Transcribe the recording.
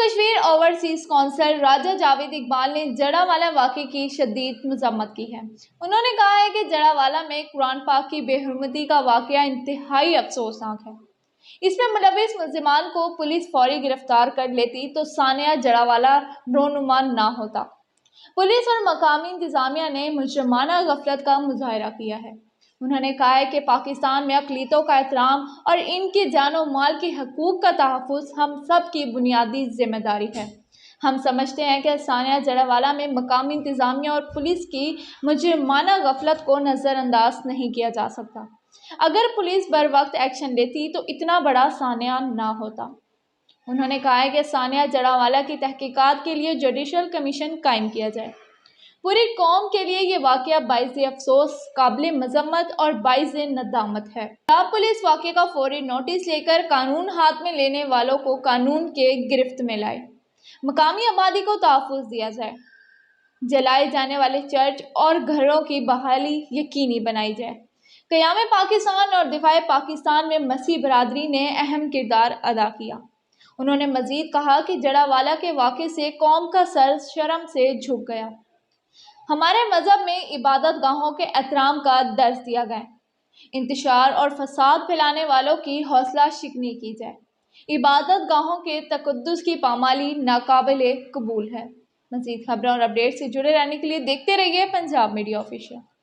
Kashmir overseas council راجہ جاوید اقبال نے جڑاوالا واقعے کی شدید مذمت کی ہے۔ انہوں نے کہا ہے کہ جڑاوالا میں قرآن پاک کی بے حرمتی کا واقعہ انتہائی افسوسناک ہے۔ اس میں ملوث ملزمان کو پولیس فوری گرفتار کر لیتی تو سانحہ جڑاوالا رونما نہ ہوتا۔ پولیس اور مقامی انتظامیہ نے مجرمانہ غفلت کا مظاہرہ کیا ہے۔ انہوں نے کہا ہے کہ پاکستان میں اقلیتوں کا احترام اور ان کے جان و مال کے حقوق کا تحفظ ہم سب کی بنیادی ذمہ داری ہے۔ ہم سمجھتے ہیں کہ سانحہ جڑاوالا میں مقامی انتظامیہ اور پولیس کی مجرمانہ غفلت کو نظر انداز نہیں کیا جا سکتا۔ اگر پولیس بروقت ایکشن لیتی تو اتنا بڑا سانحہ نہ ہوتا۔ انہوں نے کہا ہے کہ سانحہ جڑاوالا کی تحقیقات کے لیے جوڈیشل کمیشن قائم کیا جائے۔ پوری قوم کے لیے یہ واقعہ باعث افسوس، قابل مذمت اور باعث ندامت ہے۔ پنجاب پولیس واقعے کا فوری نوٹس لے کر قانون ہاتھ میں لینے والوں کو قانون کے گرفت میں لائے۔ مقامی آبادی کو تحفظ دیا جائے۔ جلائے جانے والے چرچ اور گھروں کی بحالی یقینی بنائی جائے۔ قیام پاکستان اور دفاع پاکستان میں مسیحی برادری نے اہم کردار ادا کیا۔ انہوں نے مزید کہا کہ جڑاوالا کے واقعے سے قوم کا سر شرم سے جھک گیا۔ ہمارے مذہب میں عبادت گاہوں کے احترام کا درس دیا گیا ہے۔ انتشار اور فساد پھیلانے والوں کی حوصلہ شکنی کی جائے۔ عبادت گاہوں کے تقدس کی پامالی ناقابل قبول ہے۔ مزید خبروں اور اپڈیٹ سے جڑے رہنے کے لیے دیکھتے رہیے پنجاب میڈیا آفیشیل۔